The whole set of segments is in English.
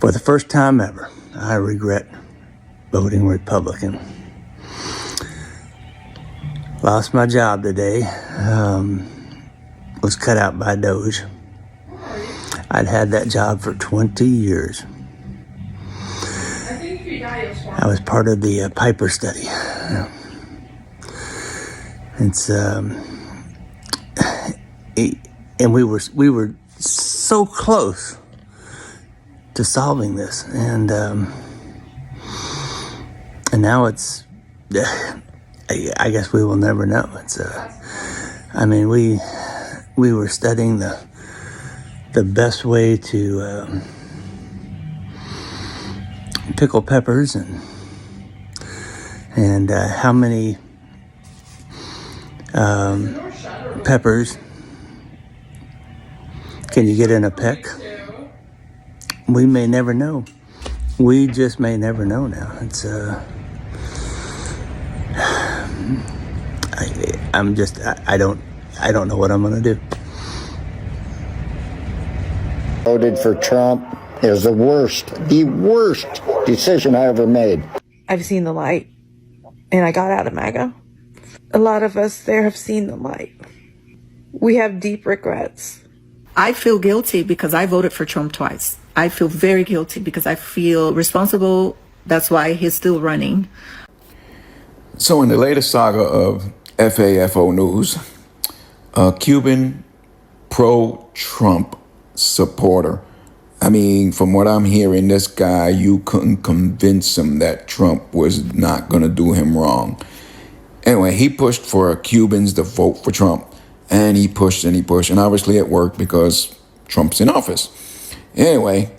For the first time ever, I regret voting Republican. Lost my job today. Was cut out by Doge. I'd had that job for 20 years. I was part of the Piper study. It's and we were so close to solving this, and now it's. I guess we will never know. It's I mean, we were studying the best way to pickle peppers and how many peppers can you get in a peck? We may never know. We just may never know now. It's I don't know what I'm gonna do. Voted for Trump. It was the worst decision I ever made. I've seen the light, and I got out of MAGA. A lot of us there have seen the light. We have deep regrets. I feel guilty because I voted for Trump twice. I feel very guilty because I feel responsible. That's why he's still running. So in the latest saga of FAFO news, a Cuban pro-Trump supporter. I mean, from what I'm hearing, this guy, you couldn't convince him that Trump was not going to do him wrong. Anyway, he pushed for Cubans to vote for Trump. And he pushed, and obviously it worked because Trump's in office. Anyway,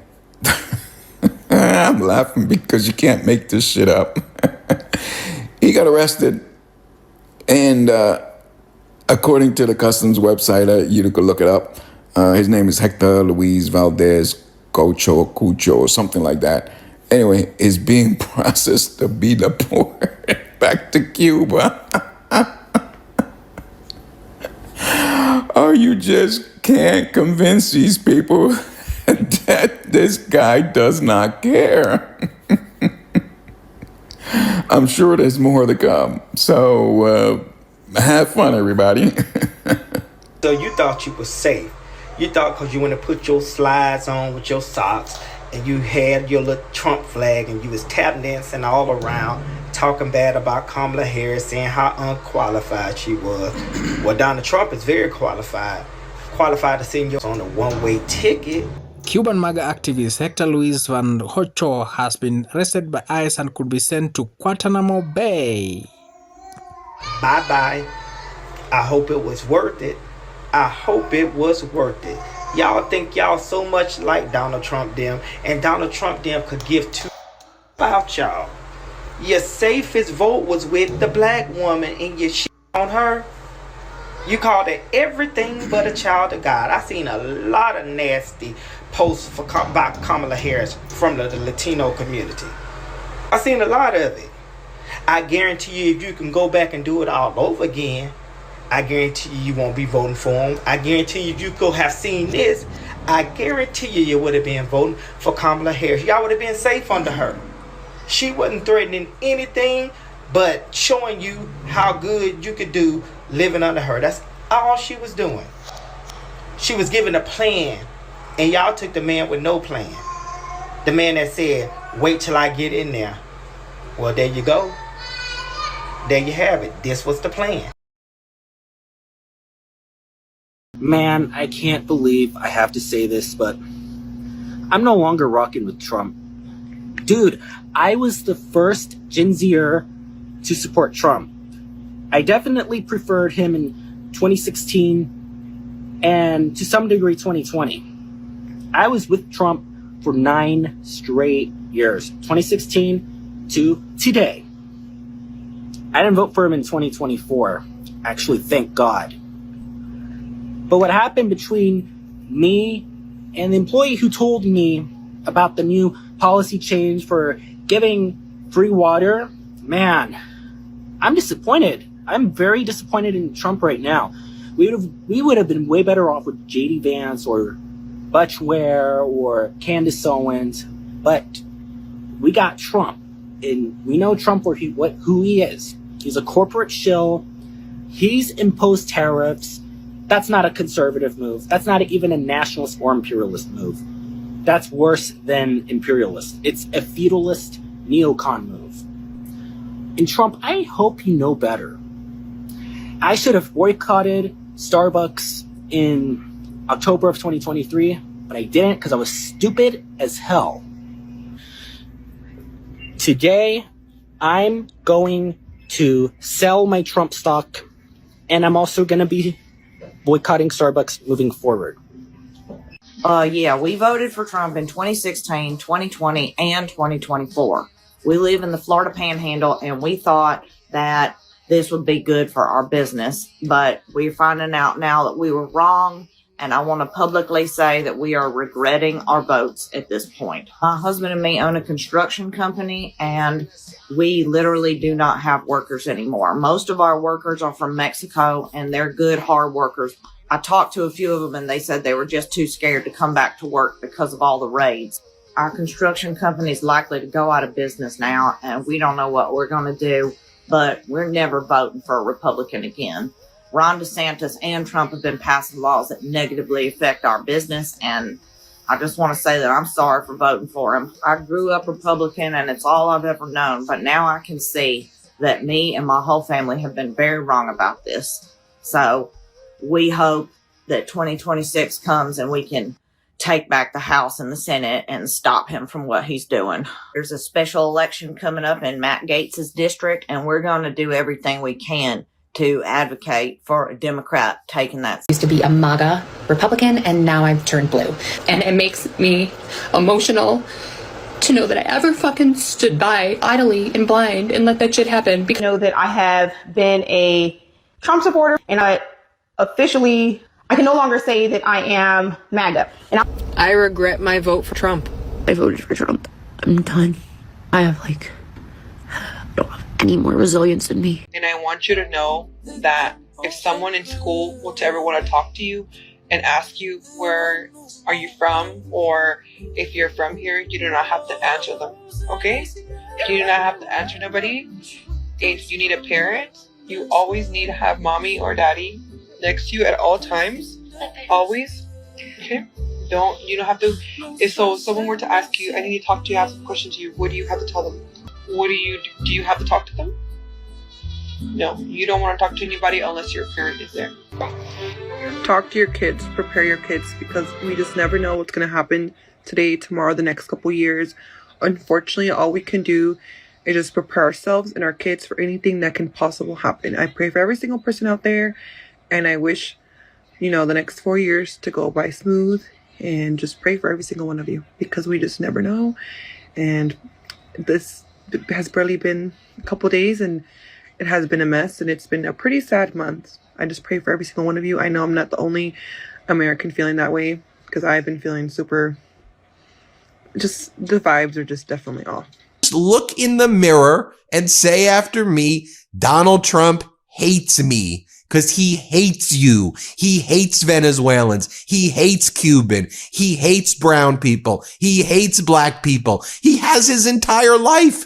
I'm laughing because you can't make this shit up. He got arrested, and according to the customs website, you can look it up, his name is Hector Luis Valdez Cucho, or something like that. Anyway, is being processed to be deported back to Cuba. Oh, you just can't convince these people that this guy does not care. I'm sure there's more to come. So have fun, everybody. So you thought you were safe. You thought because you want to put your slides on with your socks and you had your little Trump flag and you was tap dancing all around, talking bad about Kamala Harris, saying how unqualified she was. Well, Donald Trump is very qualified to send you on a one-way ticket. Cuban MAGA activist Hector Luis Van Hocho has been arrested by ICE and could be sent to Guantanamo Bay. Bye-bye. I hope it was worth it. I hope it was worth it. Y'all think y'all so much like Donald Trump them, and Donald Trump them could give two about y'all. Your safest vote was with the black woman and you shit on her. You called it everything but a child of God. I seen a lot of nasty posts about Kamala Harris from the Latino community. I seen a lot of it. I guarantee you if you can go back and do it all over again, I guarantee you won't be voting for him. I guarantee you if you could have seen this, I guarantee you would have been voting for Kamala Harris. Y'all would have been safe under her. She wasn't threatening anything but showing you how good you could do living under her. That's all she was doing. She was giving a plan, and y'all took the man with no plan. The man that said, wait till I get in there. Well, there you go. There you have it. This was the plan. Man, I can't believe I have to say this, but I'm no longer rocking with Trump. Dude, I was the first Gen Zer to support Trump. I definitely preferred him in 2016 and to some degree 2020. I was with Trump for 9 straight years, 2016 to today. I didn't vote for him in 2024, actually, thank God. But what happened between me and the employee who told me about the new policy change for giving free water, man, I'm disappointed. I'm very disappointed in Trump right now. We would have been way better off with J.D. Vance or Butch Ware or Candace Owens. But we got Trump, and we know Trump who he is. He's a corporate shill. He's imposed tariffs. That's not a conservative move. That's not even a nationalist or imperialist move. That's worse than imperialist. It's a feudalist neocon move. And Trump, I hope you know better. I should have boycotted Starbucks in October of 2023, but I didn't because I was stupid as hell. Today, I'm going to sell my Trump stock, and I'm also going to be boycotting Starbucks moving forward. Yeah, we voted for Trump in 2016, 2020, and 2024. We live in the Florida Panhandle, and we thought that this would be good for our business, but we're finding out now that we were wrong, and I want to publicly say that we are regretting our votes at this point. My husband and me own a construction company, and we literally do not have workers anymore. Most of our workers are from Mexico, and they're good, hard workers. I talked to a few of them, and they said they were just too scared to come back to work because of all the raids. Our construction company is likely to go out of business now, and we don't know what we're going to do, but we're never voting for a Republican again. Ron DeSantis and Trump have been passing laws that negatively affect our business, and I just want to say that I'm sorry for voting for him. I grew up Republican, and it's all I've ever known, but now I can see that me and my whole family have been very wrong about this. So we hope that 2026 comes and we can take back the House and the Senate and stop him from what he's doing. There's a special election coming up in Matt Gaetz's district, and we're going to do everything we can to advocate for a Democrat taking that. Used to be a MAGA Republican, and now I've turned blue. And it makes me emotional to know that I ever fucking stood by idly and blind and let that shit happen. Because I know that I have been a Trump supporter, and I can no longer say that I am MAGA. And I regret my vote for Trump. I voted for Trump. I'm done. I have don't have any more resilience in me. And I want you to know that if someone in school will ever want to talk to you and ask you where are you from, or if you're from here, you do not have to answer them, okay? You do not have to answer nobody. If you need a parent, you always need to have mommy or daddy next to you at all times, always, okay? You don't have to, if someone were to ask you, I need to talk to you, I have some questions to you, what do you have to tell them? Do you have to talk to them? No, you don't want to talk to anybody unless your parent is there. Talk to your kids, prepare your kids, because we just never know what's going to happen today, tomorrow, the next couple years. Unfortunately, all we can do is just prepare ourselves and our kids for anything that can possibly happen. I pray for every single person out there, and I wish, the next 4 years to go by smooth, and just pray for every single one of you, because we just never know. And this has barely been a couple days, and it has been a mess, and it's been a pretty sad month. I just pray for every single one of you. I know I'm not the only American feeling that way, because I've been feeling super, just the vibes are just definitely off. Look in the mirror and say after me, Donald Trump hates me. Because he hates you. He hates Venezuelans. He hates Cuban. He hates brown people. He hates black people. He has his entire life.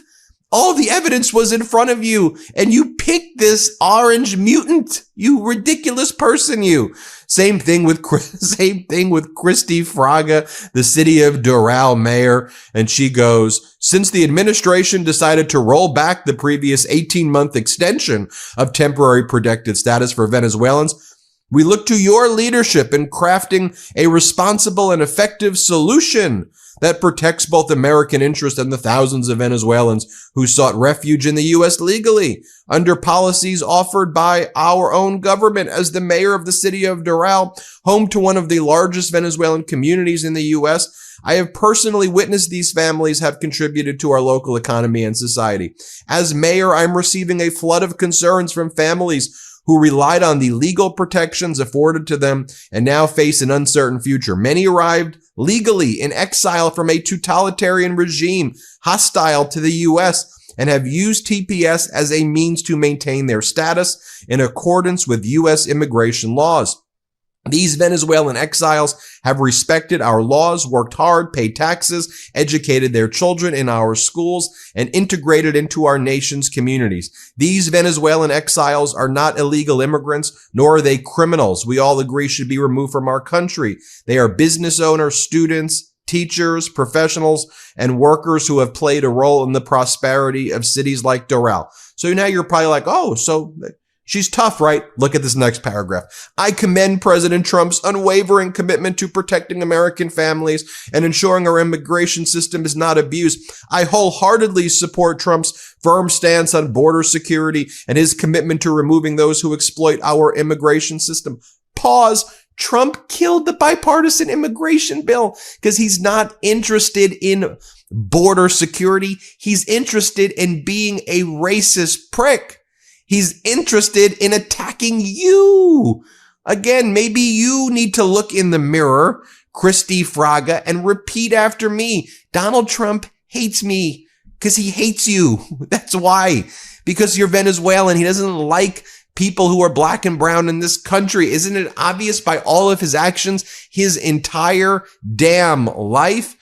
All the evidence was in front of you, and you picked this orange mutant. You ridiculous person, you. Same thing with Christy Fraga, the city of Doral mayor, and she goes, since the administration decided to roll back the previous 18-month extension of temporary protected status for Venezuelans, we look to your leadership in crafting a responsible and effective solution that protects both American interests and the thousands of Venezuelans who sought refuge in the U.S. legally under policies offered by our own government. As the mayor of the city of Doral, home to one of the largest Venezuelan communities in the U.S., I have personally witnessed these families have contributed to our local economy and society. As mayor, I'm receiving a flood of concerns from families who relied on the legal protections afforded to them and now face an uncertain future. Many arrived legally in exile from a totalitarian regime hostile to the U.S. and have used TPS as a means to maintain their status in accordance with U.S. immigration laws. These Venezuelan exiles have respected our laws, worked hard, paid taxes, educated their children in our schools, and integrated into our nation's communities. These Venezuelan exiles are not illegal immigrants, nor are they criminals we all agree should be removed from our country. They are business owners, students, teachers, professionals, and workers who have played a role in the prosperity of cities like Doral. So now you're probably like, oh, so she's tough, right? Look at this next paragraph. I commend President Trump's unwavering commitment to protecting American families and ensuring our immigration system is not abused. I wholeheartedly support Trump's firm stance on border security and his commitment to removing those who exploit our immigration system. Pause. Trump killed the bipartisan immigration bill because he's not interested in border security. He's interested in being a racist prick. He's interested in attacking you. Again, maybe you need to look in the mirror, Christy Fraga, and repeat after me. Donald Trump hates me because he hates you. That's why. Because you're Venezuelan. He doesn't like people who are black and brown in this country. Isn't it obvious by all of his actions his entire damn life?